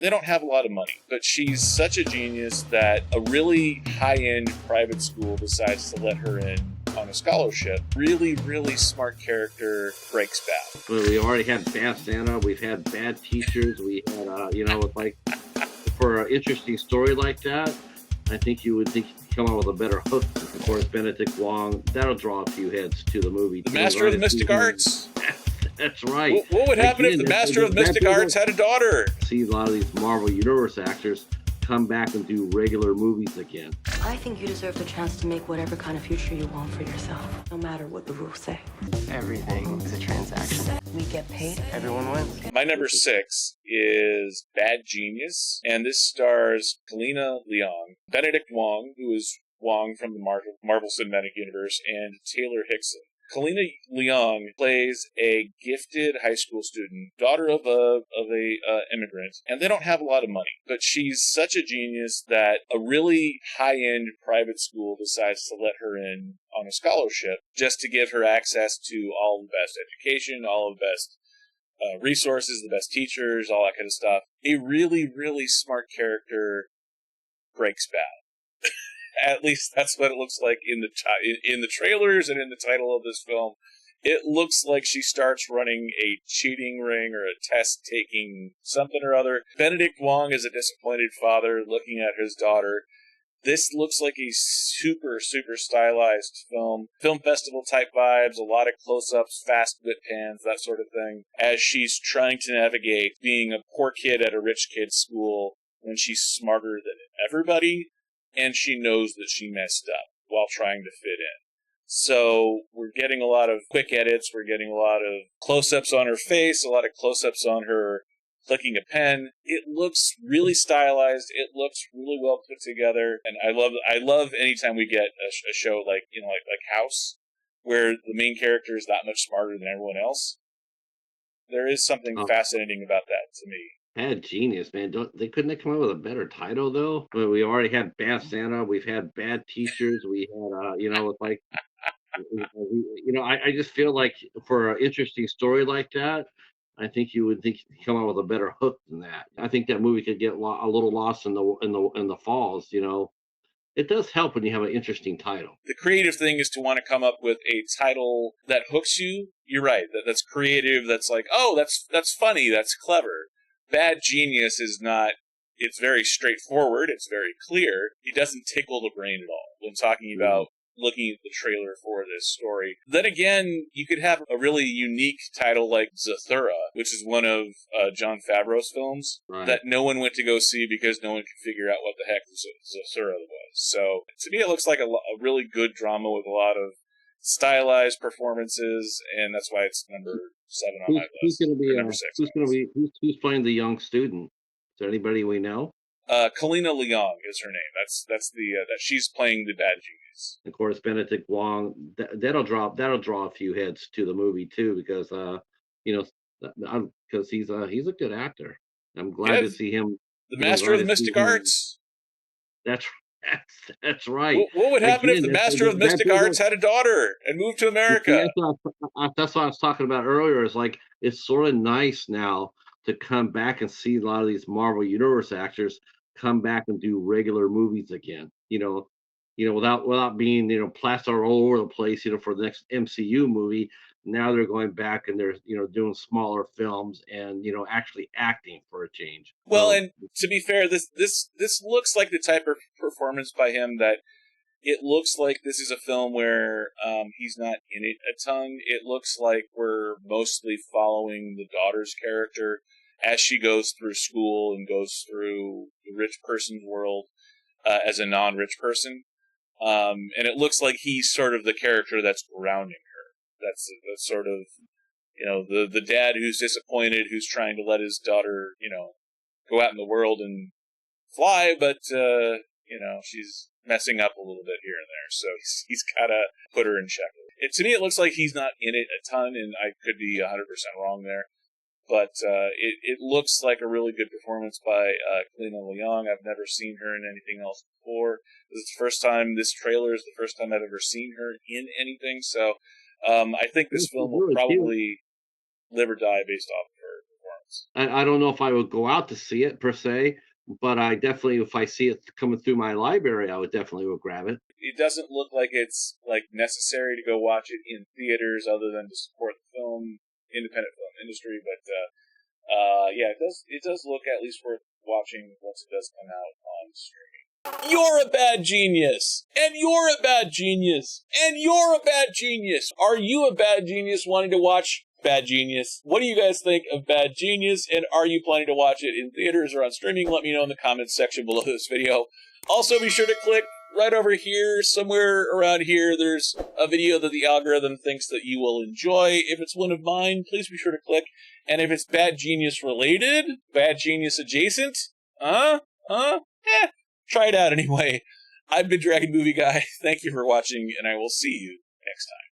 They don't have a lot of money, but she's such a genius that a really high-end private school decides to let her in on a scholarship. Really, really smart character breaks bad. Well, we already had bad Santa. We've had bad teachers. We had, it's like, for an interesting story like that, I think you would think you'd come out with a better hook. Of course, Benedict Wong, that'll draw a few heads to the movie. The Master of the Mystic Arts. That's right. What would happen if the Master of the Mystic Arts had a daughter? See a lot of these Marvel Universe actors come back and do regular movies again. I think you deserve the chance to make whatever kind of future you want for yourself, no matter what the rules say. Everything is a transaction. We get paid. Everyone wins. My number 6 is Bad Genius, and this stars Callina Liang, Benedict Wong, who is Wong from the Marvel Cinematic Universe, and Taylor Hickson. Callina Liang plays a gifted high school student, daughter of a immigrant, and they don't have a lot of money. But she's such a genius that a really high-end private school decides to let her in on a scholarship just to give her access to all the best education, all of the best resources, the best teachers, all that kind of stuff. A really, really smart character breaks bad. At least that's what it looks like in the trailers and in the title of this film. It looks like she starts running a cheating ring or a test-taking something or other. Benedict Wong is a disappointed father looking at his daughter. This looks like a super, super stylized film. Film festival type vibes, a lot of close-ups, fast whip pans, that sort of thing, as she's trying to navigate being a poor kid at a rich kid's school when she's smarter than everybody. And she knows that she messed up while trying to fit in. So we're getting a lot of quick edits. We're getting a lot of close-ups on her face, a lot of close-ups on her clicking a pen. It looks really stylized. It looks really well put together. And I love anytime we get a show like House, where the main character is that much smarter than everyone else. There is something fascinating about that to me. Bad Genius, man. They couldn't have come up with a better title though. I mean, we already had Bad Santa. We've had bad teachers. We had, it's like, I just feel like for an interesting story like that, I think you would think you'd come out with a better hook than that. I think that movie could get a little lost in the falls. It does help when you have an interesting title. The creative thing is to want to come up with a title that hooks you. You're right. That's creative. That's like, oh, that's funny. That's clever. Bad Genius is not, it's very straightforward, it's very clear. It doesn't tickle the brain at all when talking about looking at the trailer for this story. Then again, you could have a really unique title like Zathura, which is one of Jon Favreau's films that no one went to go see because no one could figure out what the heck Zathura was. So to me, it looks like a really good drama with a lot of stylized performances, and that's why it's number 7 on my list. Who's going to be number 6? Who's playing the young student? Is there anybody we know? Callina Liang is her name. That's that she's playing the bad genius. Of course, Benedict Wong. That'll draw a few heads to the movie too, because because he's a good actor. I'm glad to see him. The Master of the Mystic Arts. That's right. What would happen if the Master of the Mystic Arts had a daughter and moved to America? That's what I was talking about earlier. It's like, it's sort of nice now to come back and see a lot of these Marvel Universe actors come back and do regular movies again. Without being, plastered all over the place, for the next MCU movie. Now they're going back and they're, doing smaller films and, actually acting for a change. Well, and to be fair, this looks like the type of performance by him that it looks like this is a film where he's not in it a ton. It looks like we're mostly following the daughter's character as she goes through school and goes through the rich person's world as a non-rich person. And it looks like he's sort of the character that's grounding her. That's sort of, the dad who's disappointed, who's trying to let his daughter, go out in the world and fly, but, she's messing up a little bit here and there. So he's got to put her in check. To me, it looks like he's not in it a ton, and I could be 100% wrong there. But it looks like a really good performance by Callina Liang. I've never seen her in anything else before. This trailer is the first time I've ever seen her in anything. So I think this film will probably live or die based off of her I don't know if I would go out to see it per se, but I definitely, if I see it coming through my library, I would definitely would grab it. It doesn't look like it's like necessary to go watch it in theaters, other than to support the independent film industry. But yeah, it does look at least worth watching once it does come out on streaming. You're a bad genius! And you're a bad genius! And you're a bad genius! Are you a bad genius wanting to watch Bad Genius? What do you guys think of Bad Genius? And are you planning to watch it in theaters or on streaming? Let me know in the comments section below this video. Also, be sure to click right over here, somewhere around here. There's a video that the algorithm thinks that you will enjoy. If it's one of mine, please be sure to click. And if it's Bad Genius related, Bad Genius adjacent, try it out anyway. I've been Dragon Movie Guy. Thank you for watching, and I will see you next time.